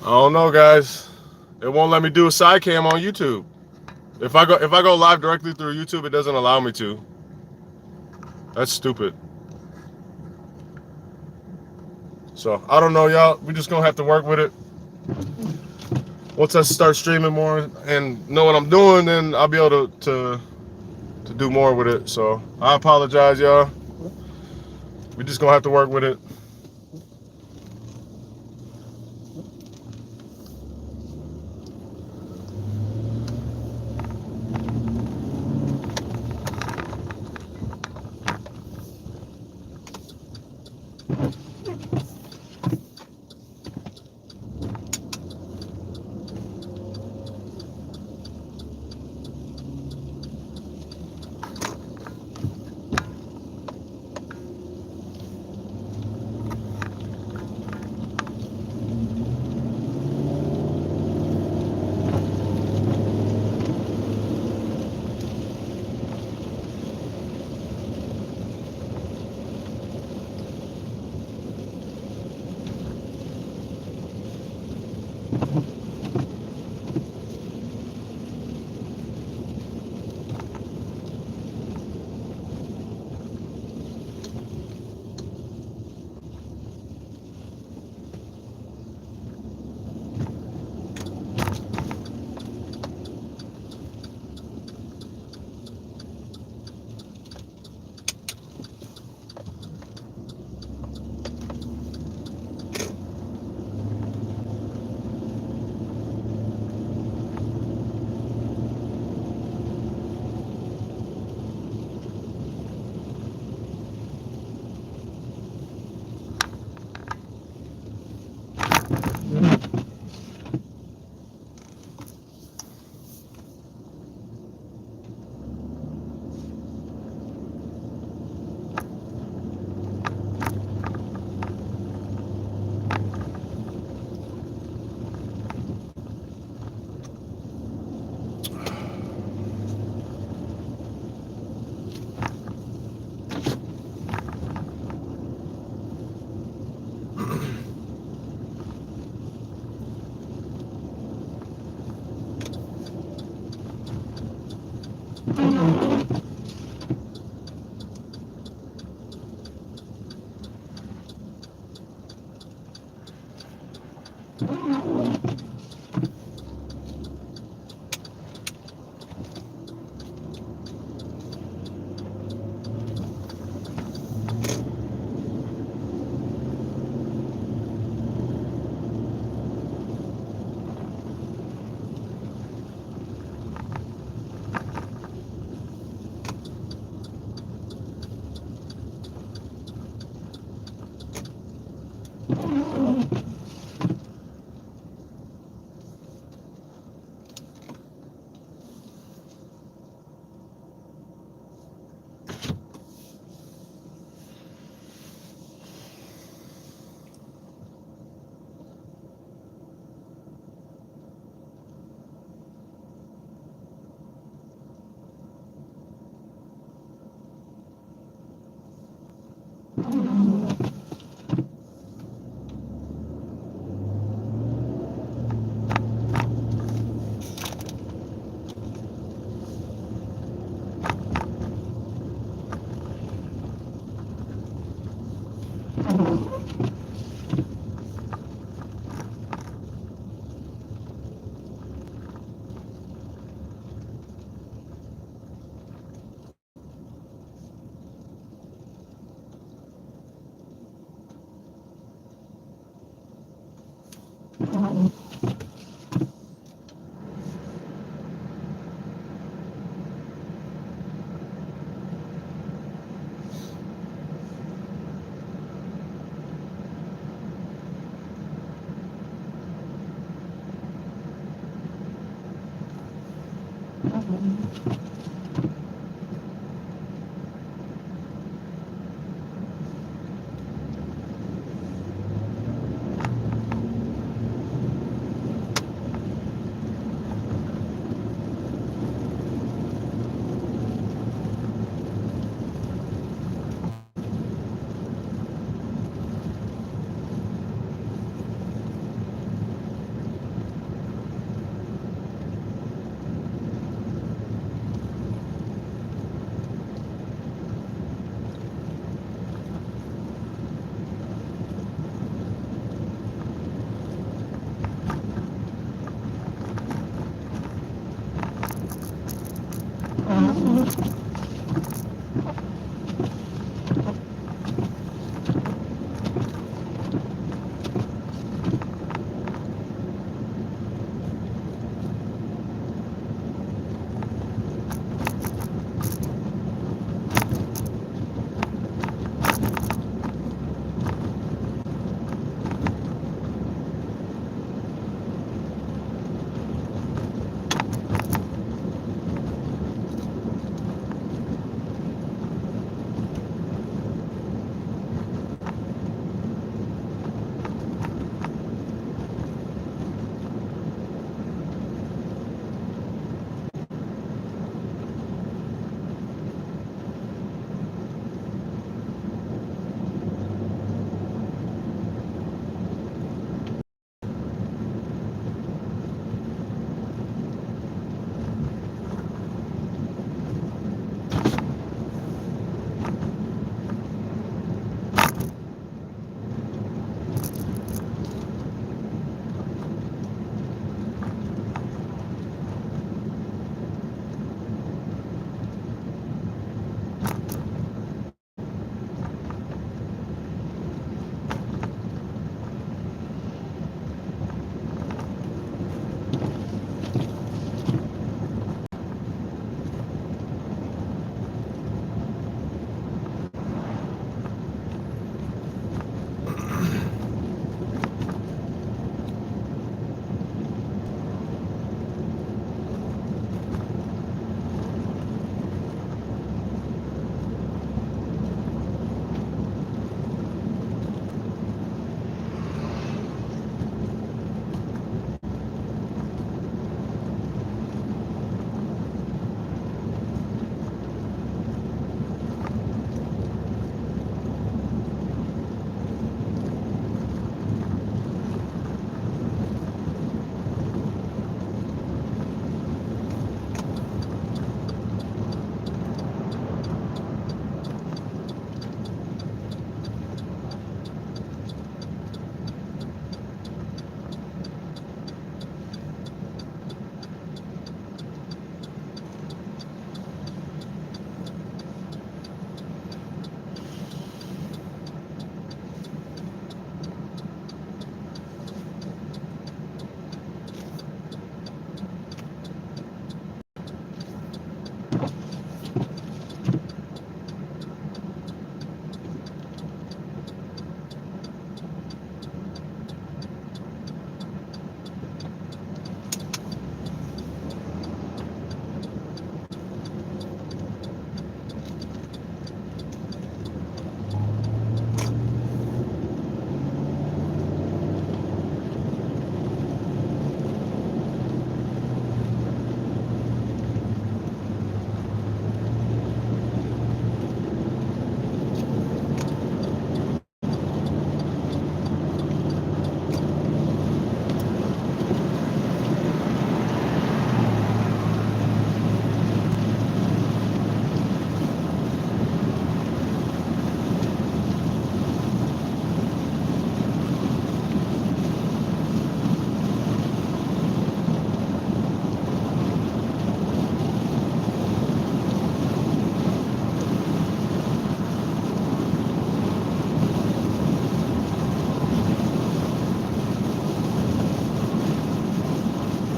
I don't know, guys. It won't let me do a side cam on YouTube. If I go live directly through YouTube, it doesn't allow me to. That's stupid. So I don't know, y'all. We just gonna have to work with it. Once I start streaming more and know what I'm doing, then I'll be able to do more with it. So I apologize, y'all. We just gonna have to work with it.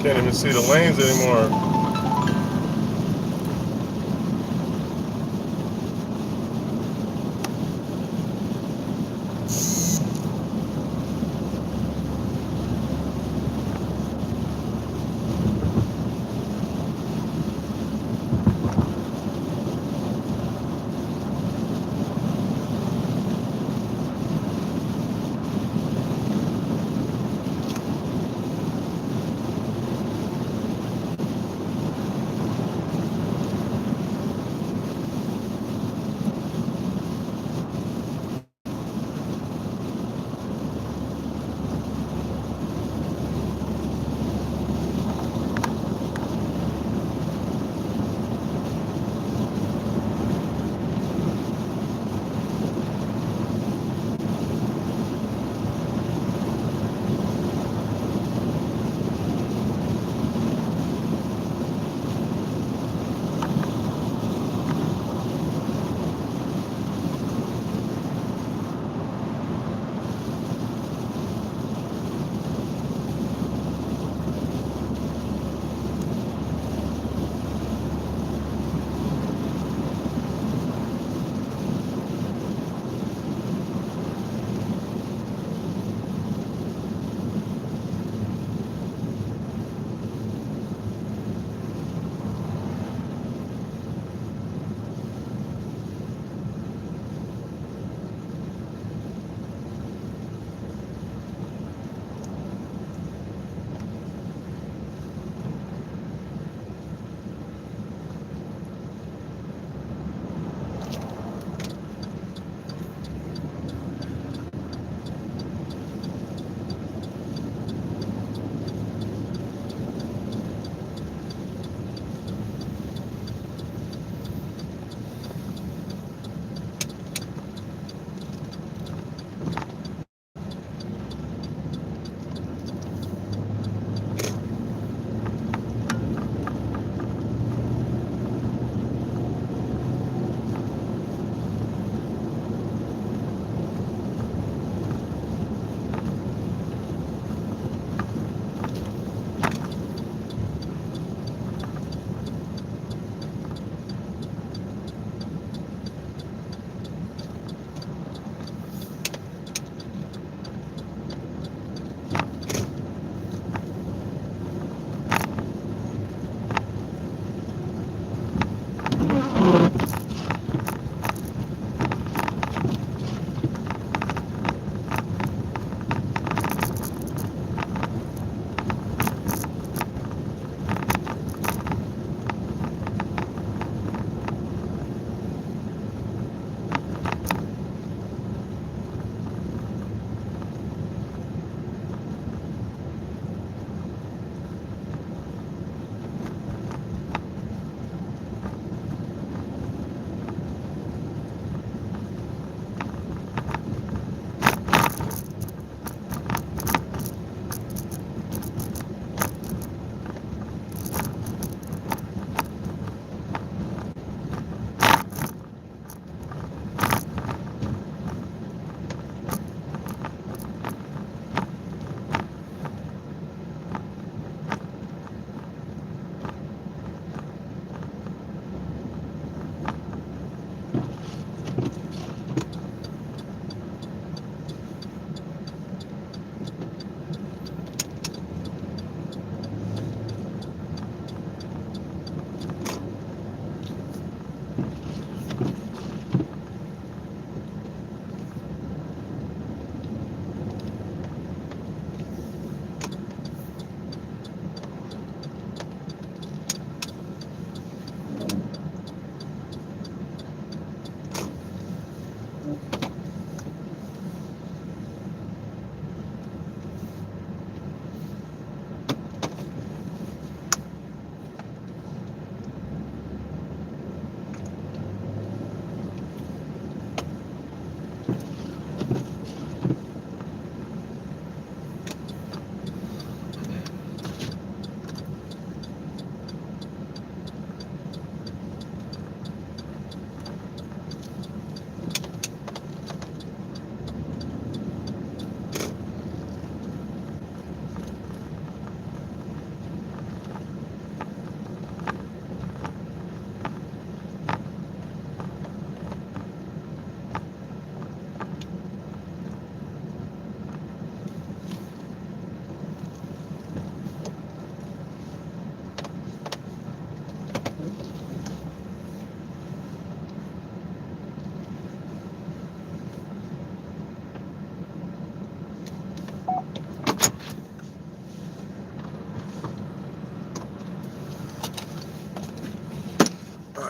Can't even see the lanes anymore.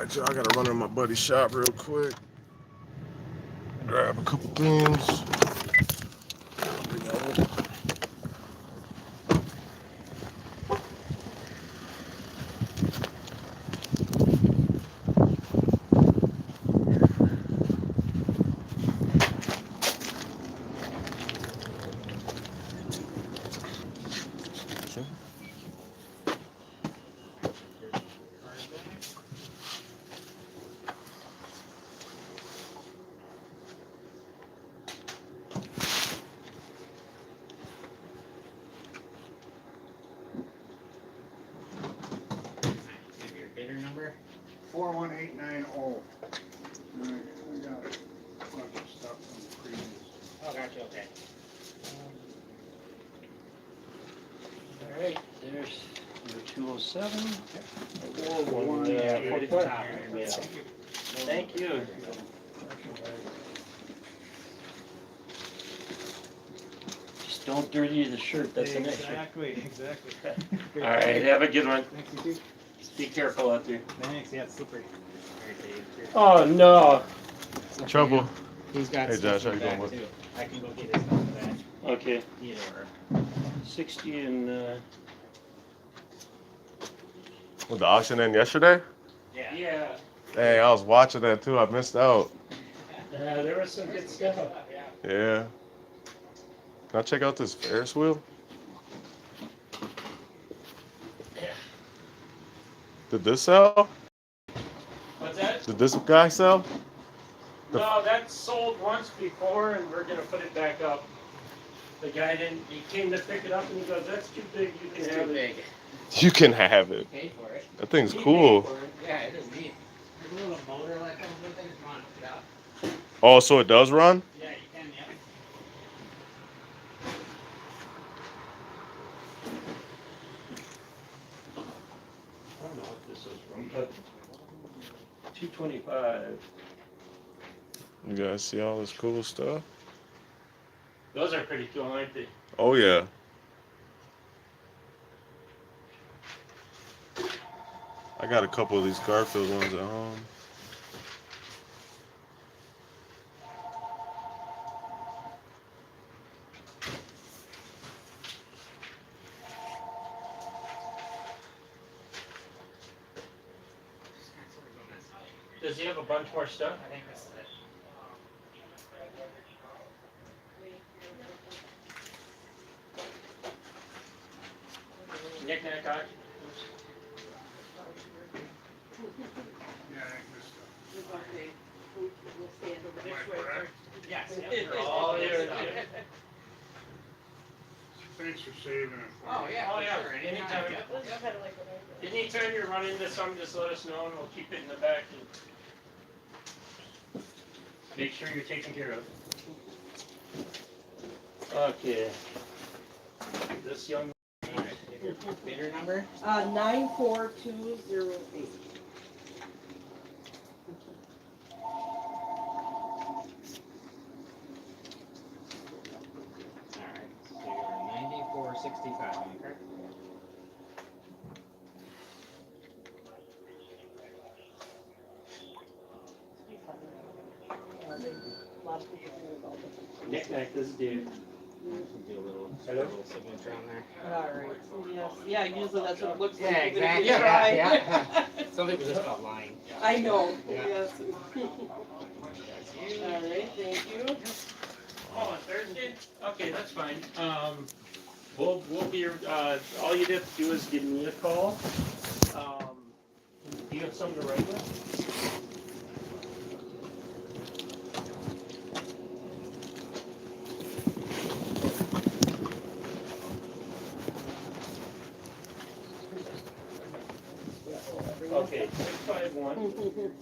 right, y'all. I gotta run in my buddy's shop real quick. Grab a couple things. Bidder number? 41890. We got a bunch of stuff from the previous. Oh, gotcha, okay. All right, there's number 207. One, Yeah, yeah, 44. Yeah. Thank you. Just don't dirty the shirt, that's an extra. Exactly. All right, have a good one. Thanks, you too. Be careful out there. Thanks, yeah, it's slippery. Oh, no. Trouble. He's got Hey, stuff Josh, how in you the back, doing, too. I can go get his stuff in the back. Okay, Either or. 60 and, Was the auction in yesterday? yeah, Hey, I was watching that too. I missed out. there was some good stuff. Yeah. Can I check out this Ferris wheel? Yeah. Did this sell? What's that? Did this guy sell? No, that sold once before, and we're gonna put it back up. The guy didn't, he came to pick it up, and he goes, that's too big, you can It's have too it. big. You can have it. Paid for it. That thing's He paid cool. for it. Yeah, it is neat. There's a little motor like comes with it. Come on, get out. Oh, so it does run? Yeah, you can, yeah. I don't know what this is from, but 225. You guys see all this cool stuff? Those are pretty cool, aren't they? Oh, yeah. I got a couple of these Garfield ones at home. Does he have a bunch more stuff? I think this is it. Knick-knack, cock. Yeah, I think this stuff. Okay, we'll stand over this way first. Yes. Oh, yeah. Thanks for saving it for Oh, me. yeah, Oh, for yeah, sure. anytime. Yeah. That's kind of like what I did. Anytime you run into something, just let us know, and we'll keep it in the back and make sure you're taken care of. Okay. This young. All right, your bidder number? 94208. All right, so you're 9465, am I correct? A lot of people do about it. Knick-knack, this is Dave. Do a little, Hello? little signature on there. All right, yes, yeah, usually that's what it looks like. Yeah, even if exactly. you try. Yeah. Some people just call lying. I know, Yeah. yes. All right, thank you. Oh, on Thursday? Okay, that's fine. We'll be, all you'd have to do is give me a call. Do you have something to write with? Okay, 651.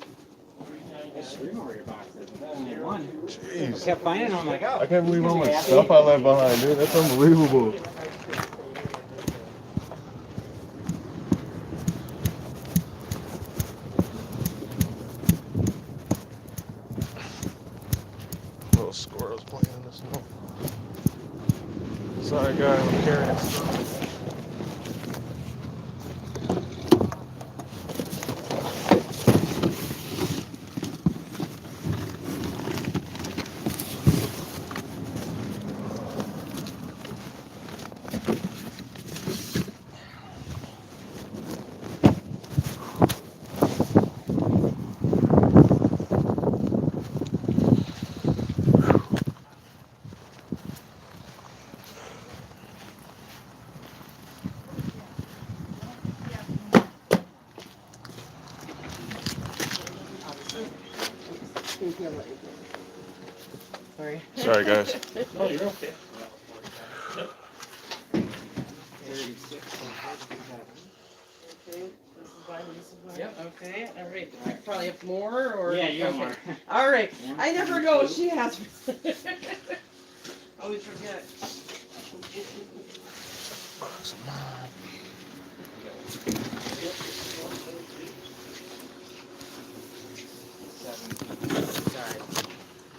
There's three more of your boxes. Only one. I Jeez. kept finding them. I'm like, oh. I can't believe how much stuff I left behind, dude. That's unbelievable. Little squirrels playing in the snow. Sorry, guys, I'm carrying stuff. Here, let me go. Sorry. Sorry, guys. No, you're okay. 36. Okay, this is mine, this is mine. Yep. Okay, all right. I probably have more or. Yeah, you have okay. more. All right. One, I never two, know. two. She has. Always forget. Sorry.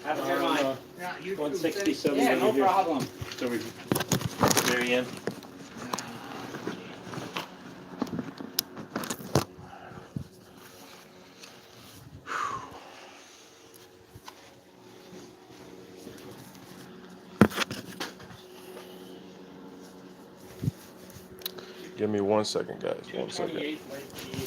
Have a good one. Yeah, you too. 167 Yeah, over no here. problem. So we, Mary Ann. Give me 1 second, guys. 1 second. 228 might be.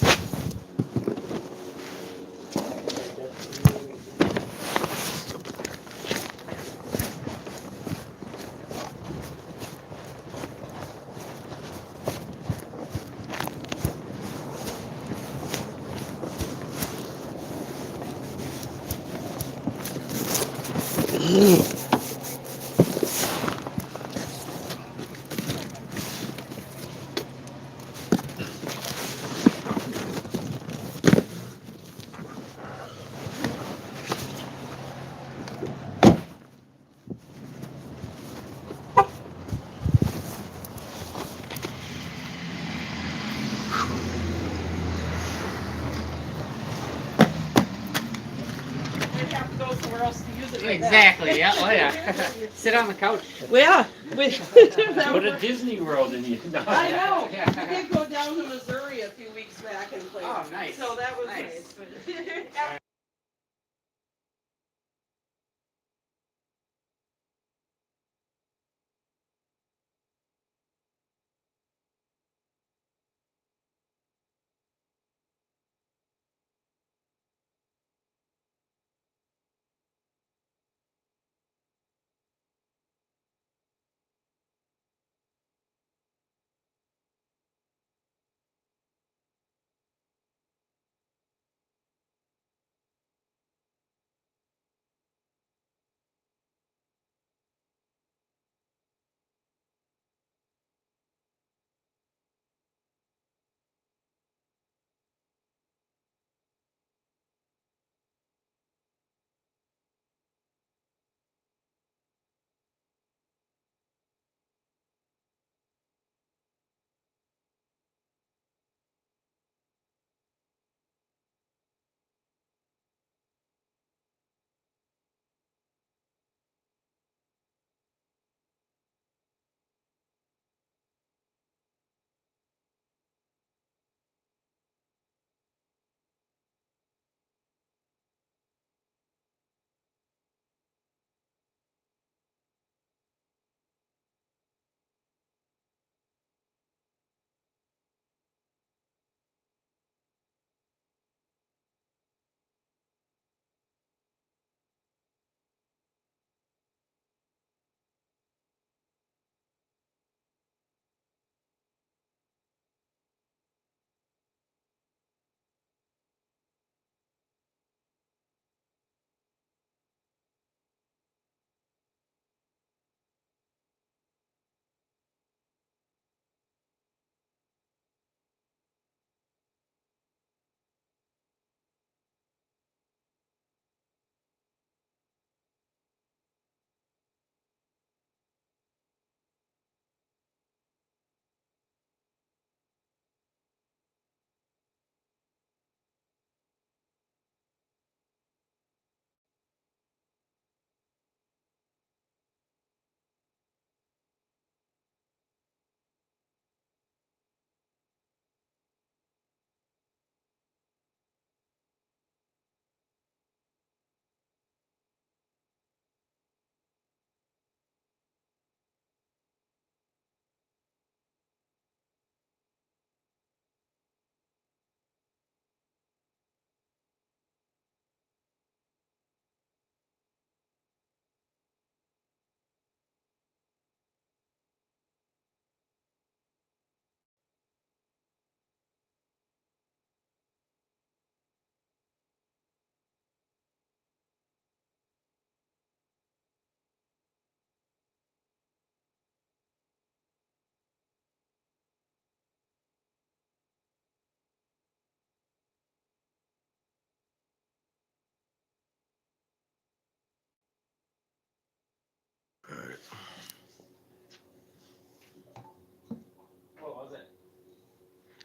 We'd have to go somewhere else to use it. Right now. Exactly, yeah, oh yeah. Sit on the couch. Well, yeah. Go to Disney World and you. I know. Yeah. We did go down to Missouri a few weeks back and play. Oh, nice. So that was Nice. nice.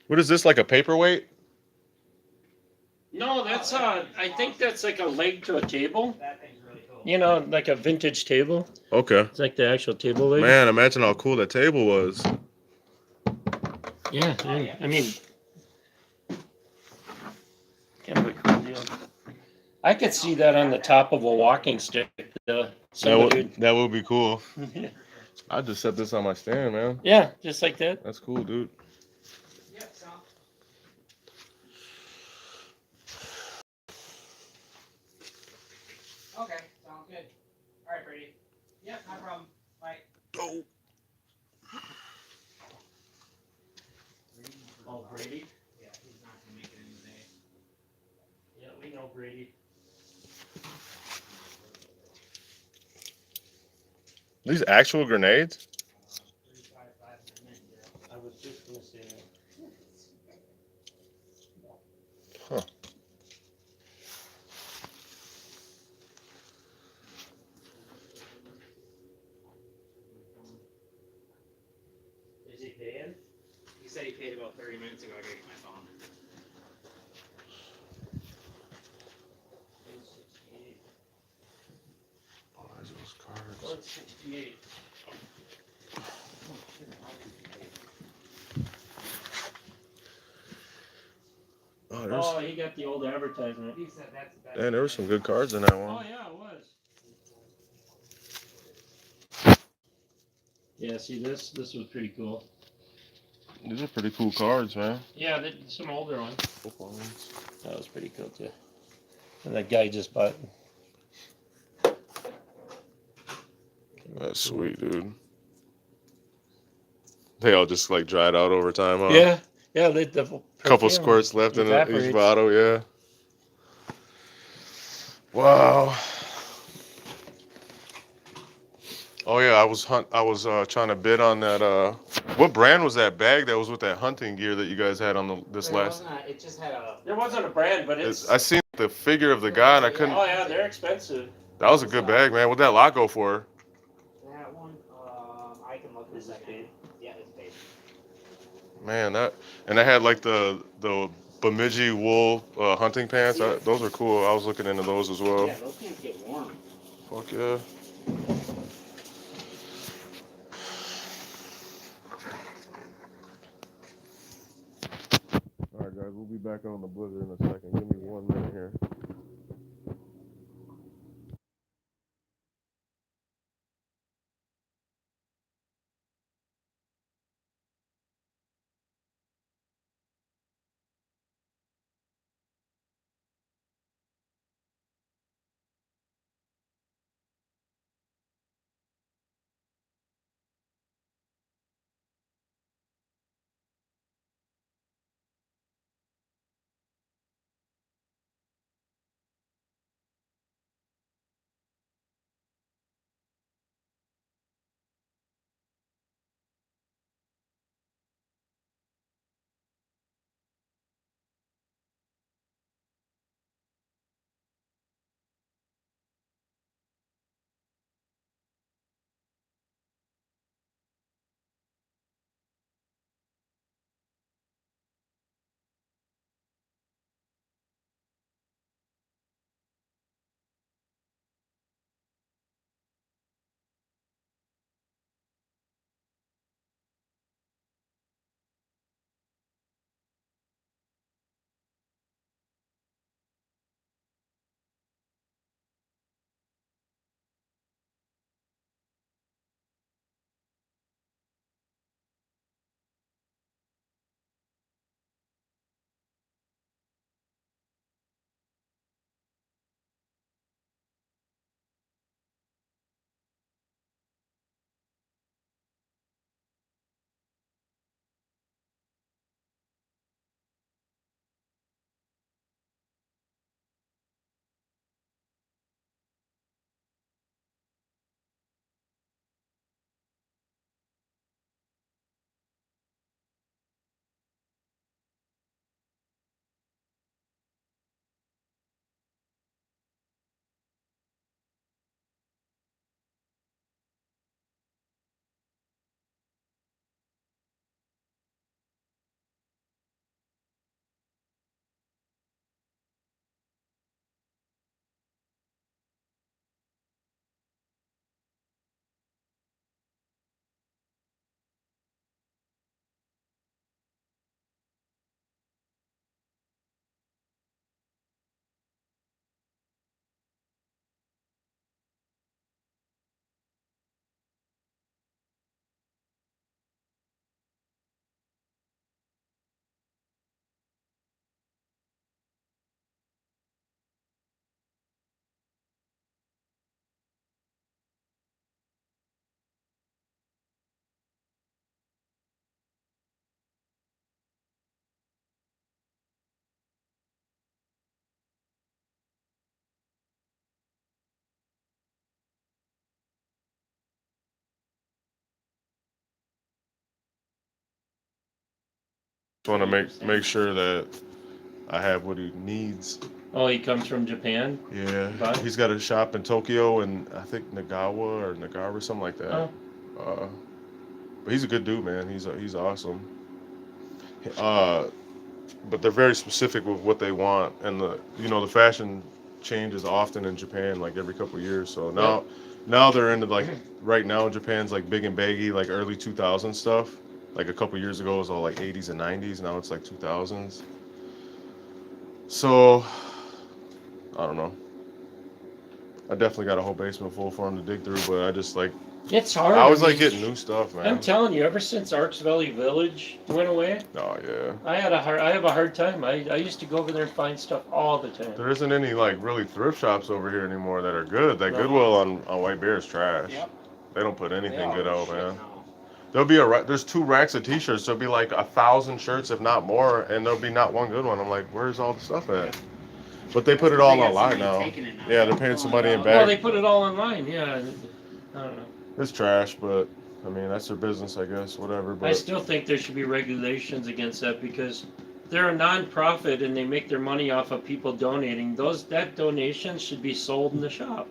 What is this, like a paperweight? No, that's I think that's like a leg to a table. That thing's really cool. You know, like a vintage table. Okay. It's like the actual table leg. Man, imagine how cool that table was. Yeah, I mean, kind of a cool deal. I could see that on the top of a walking stick. That would be cool. I'd just set this on my stand, man. Yeah, just like that. That's cool, dude. Yep, so. Okay, sounds good. All right, Brady. Yep, no problem. Bye. Oh. Oh, Brady. Yeah, he's not gonna make it in today. Yeah, we know Brady. These actual grenades? 35, 500 minutes. I was just gonna say that. Huh. Is he paying? He said he paid about 30 minutes ago. I gotta get my phone. 168. Oh, there's those cards. 168. Oh, there's. Oh, he got the old advertisement. He said that's the best. Man, there were some good cards in that Oh one. yeah, it was. Yeah, see this? This was pretty cool. These are pretty cool cards, man. Yeah, some older ones. Football ones. That was pretty cool too. And that guy just bought. That's sweet, dude. They all just like dried out over time, huh? Yeah, yeah. The Couple perfume squirts left in each evaporates. bottle, yeah. Wow. Oh yeah, I was trying to bid on that. What brand was that bag that was with that hunting gear that you guys had on this It last? wasn't it just had a. There wasn't a brand, but it's. I seen the figure of the guy and I couldn't. Oh yeah, they're expensive. That was a good bag, man. What'd that lot go for? That one, I can look in a Is it second. paid? Yeah, it's paid. Man, and I had like the Bemidji wool hunting pants. Those are cool. I was looking into those as well. Yeah, those things get warm. Fuck yeah. All right, guys, we'll be back on the blizzard in a second. Give me 1 minute here. want to make sure that I have what he needs. Oh, he comes from Japan. Yeah, But- he's got a shop in Tokyo and I think Nagawa, something like that. Oh. But he's a good dude, man. He's awesome. But they're very specific with what they want, and the fashion changes often in Japan, like every couple of years. So now they're into like right now Japan's like big and baggy, like early 2000s stuff. Like a couple of years ago it was all like 80s and 90s. Now it's like 2000s. So I don't know. I definitely got a whole basement full for him to dig through, but I just like It's hard. I always mean, like getting new stuff, man. I'm telling you, ever since Arks Valley Village went away, Oh yeah. I have a hard time. I used to go over there and find stuff all the time. There isn't any like really thrift shops over here anymore that are good. That No. Goodwill on White Bear is trash. Yep. They don't put anything They good are out, shit man. now. There'll be there's 2 racks of t-shirts. There'll be like 1,000 shirts, if not more, and there'll be not one good one. I'm like, where's all the stuff at? But they put it all They got online somebody now. taking it now. Yeah, they're paying somebody in Well, back. they put it all online. Yeah. I don't know. It's trash, but I mean that's their business, I guess. Whatever. I But still think there should be regulations against that because they're a non-profit and they make their money off of people donating. That donation should be sold in the shop.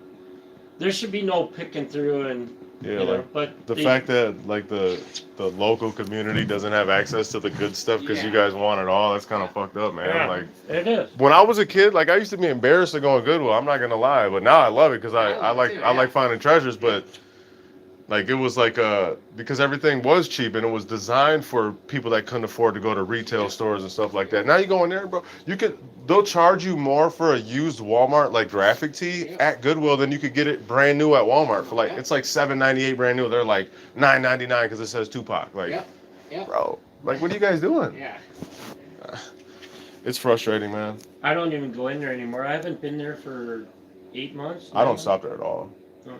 There should be no picking through and yeah, you know, like but the they- fact that like the local community doesn't have access to the good stuff because you Yeah. guys want it all, that's kind of fucked up, man. Yeah. Like. it is. When I was a kid, like I used to be embarrassed to go on Goodwill. I'm not gonna lie, but now I love it because I I love like it too, I yeah. like finding treasures. But like it was like because everything was cheap and it was designed for people that couldn't afford to go to retail stores and stuff like that. Now you go in there, bro, they'll charge you more for a used Walmart like graphic tee Yeah. at Goodwill than you could get it brand new at Walmart for like Yeah. it's like $7.98 brand new. They're like $9.99 because it says Tupac. Like, Yep. Yep. bro, like what are you guys doing? Yeah. It's frustrating, man. I don't even go in there anymore. I haven't been there for 8 months. I don't now. stop there at all. No.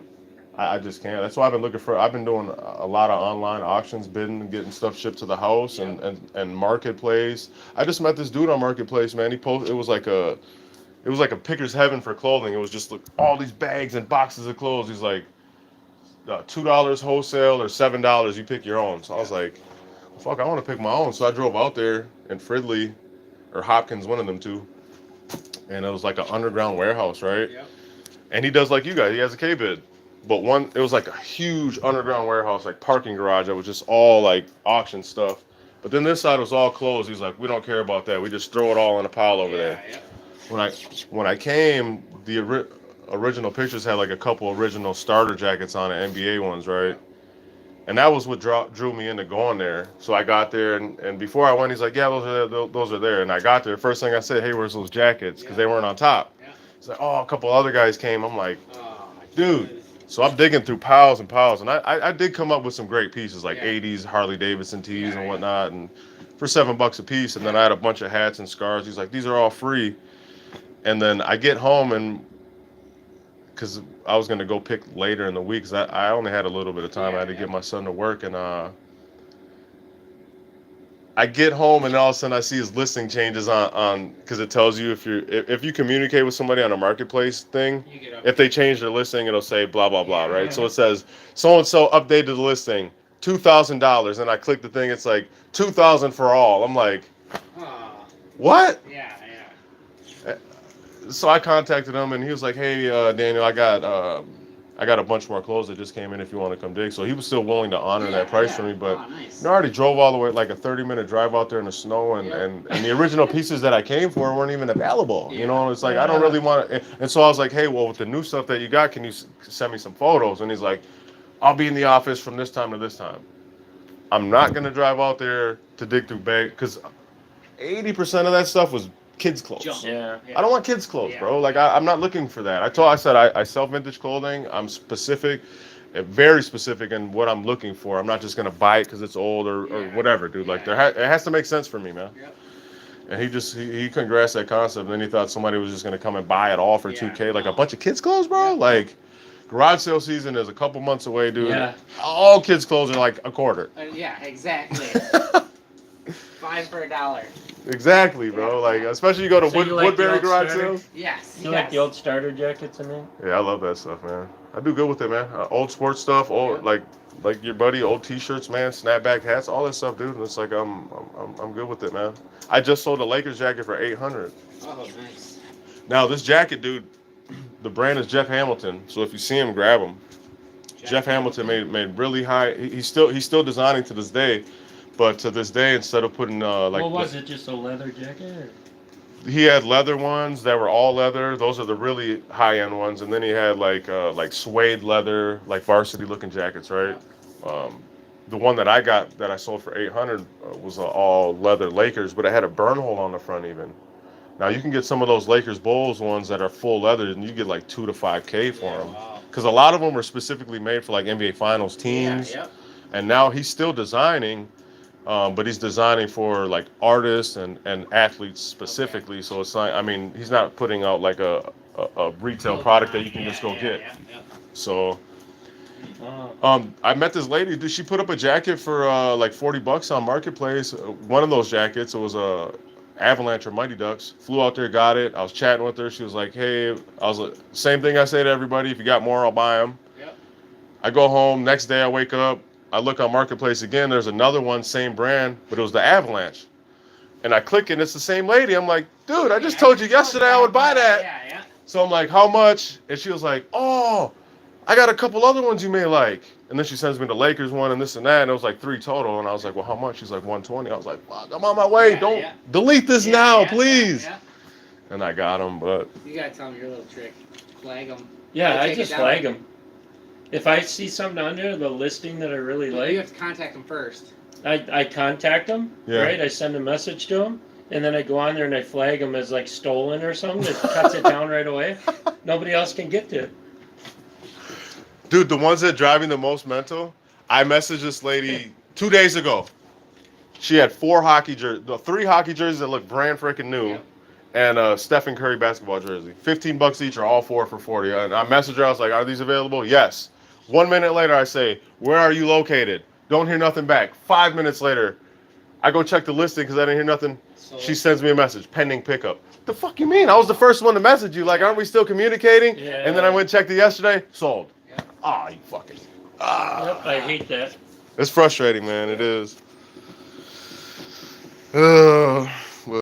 I just can't. That's why I've been looking for. I've been doing a lot of online auctions, bidding, getting stuff shipped to the house, and Marketplace. I just met this dude on Marketplace, man. He posted. It was like a picker's heaven for clothing. It was just like all these bags and boxes of clothes. He's like, $2 wholesale or $7. You pick your own. So I was like, fuck, I want to pick my own. So I drove out there in Fridley, or Hopkins, one of them two, and it was like an underground warehouse, right? Yep. And he does like you guys. He has a K-bid. But it was like a huge underground warehouse, like parking garage that was just all like auction stuff. But then this side was all closed. He's like, we don't care about that. We just throw it all in a pile over there. Yeah. When I came, the original pictures had like a couple original starter jackets on it, NBA ones, right? And that was what drew me into going there. So I got there, and before I went, he's like, yeah, those are there. And I got there. First thing I said, hey, where's those jackets? Because they weren't on top. Yeah. He's like, oh, a couple other guys came. I'm like, Oh, my Dude. goodness. so I'm digging through piles and piles, and I did come up with some great pieces, like Yeah. 80s Harley Davidson tees Yeah, and yeah. whatnot, and for $7 a piece. And then I had a bunch of hats and scarves. He's like, these are all free. And then I get home, and because I was gonna go pick later in the week, because I only had a little bit of time. I had to Yeah, get yeah. my son to work, and I get home, and all of a sudden I see his listing changes on because it tells you if you communicate with somebody on a marketplace thing. You get up. If they change their listing, it'll say blah blah blah, right? So it says so and so updated the listing, $2,000, and I click the thing. It's like $2,000 for all. I'm like, Oh, what? yeah. So I contacted him, and he was like, hey, Daniel, I got a bunch more clothes that just came in if you want to come dig. So he was still willing to honor that price for me, but. Oh, nice. I already drove all the way, like a 30-minute drive out there in the snow, and the original pieces that I came for weren't even available. You know, and it's like, I don't really want to. And so I was like, hey, well, with the new stuff that you got, can you send me some photos? And he's like, I'll be in the office from this time to this time. I'm not going to drive out there to dig through bag, because 80% of that stuff was kids' clothes. Junk. Yeah. I don't want kids' clothes, Yeah. bro. Like, I'm not looking for that. I said I sell vintage clothing. I'm specific. Very specific in what I'm looking for. I'm not just gonna buy it because it's old or whatever, dude. Like it has to make sense for me, man. Yep. And he couldn't grasp that concept. And then he thought somebody was just gonna come and buy it all for $2K, like a bunch of kids' clothes, bro. Like garage sale season is a couple months away, dude. Yeah. All kids' clothes are like a quarter. Yeah, exactly. 5 for $1. Exactly, bro. Like especially you go to So you like the Woodbury old garage starter? sales. Yes. You like the old starter jackets in there? Yeah, I love that stuff, man. I do good with it, man. Old sports stuff, old like like your buddy, old T-shirts, man, snapback hats, all that stuff, dude. And it's like I'm good with it, man. I just sold a Lakers jacket for $800. Oh, nice. Now this jacket, dude, the brand is Jeff Hamilton. So if you see him, grab him. Jeff Hamilton made really high. He's still designing to this day, but to this day, instead of putting like what was it? Just a leather jacket? Or? he had leather ones that were all leather. Those are the really high end ones, and then he had like suede leather, like varsity looking jackets, right? The one that I got that I sold for $800 was all leather Lakers, but it had a burn hole on the front even. Now you can get some of those Lakers Bulls ones that are full leather, and you get like $2,000 to $5,000 for them. Wow. Because a lot of them were specifically made for like NBA Finals teams. Yeah, And now he's still designing, but he's designing for like artists and athletes specifically. So it's like, I mean, he's not putting out like a retail product that you can just go get. Yeah. So I met this lady. Dude, she put up a jacket for like $40 on Marketplace. One of those jackets, it was a Avalanche or Mighty Ducks. Flew out there, got it. I was chatting with her. She was like, "Hey," I was like, "Same thing I say to everybody. If you got more, I'll buy them." Yep. I go home. Next day, I wake up. I look on Marketplace again. There's another one, same brand, but it was the Avalanche. And I click it, and it's the same lady. I'm like, "Dude, I just told you yesterday I would buy that." Yeah. So I'm like, "How much?" And she was like, "Oh, I got a couple other ones you may like." And then she sends me the Lakers one and this and that, and it was like 3 total. And I was like, "Well, how much?" She's like, $120. I was like, "Fuck, I'm on my way. Yeah, Don't yeah. delete this now, please." Yeah. And I got them, but You gotta tell them your little trick. Flag them. Yeah, I Take it just down. flag them. If I see something under the listing that I really You like, have to contact them first. I contact them, Yeah. right? I send a message to them, and then I go on there and I flag them as like stolen or something. It cuts it down right away. Nobody else can get to it. dude, the ones that drive me the most mental, I messaged this lady 2 days ago. She had 3 hockey jerseys that look brand freaking new. Yep. And a Stephen Curry basketball jersey. $15 each or all 4 for $40. And I messaged her, I was like, "Are these available?" "Yes." 1 minute later, I say, "Where are you located?" Don't hear nothing back. 5 minutes later, I go check the listing because I didn't hear nothing. So She sends me a message, pending pickup. The fuck you mean? I was the first one to message you. Like, aren't we still communicating? Yeah. And then I went and checked it yesterday, sold. Yeah. Ah, you fucking. Yep, I hate that. It's frustrating, man. It is.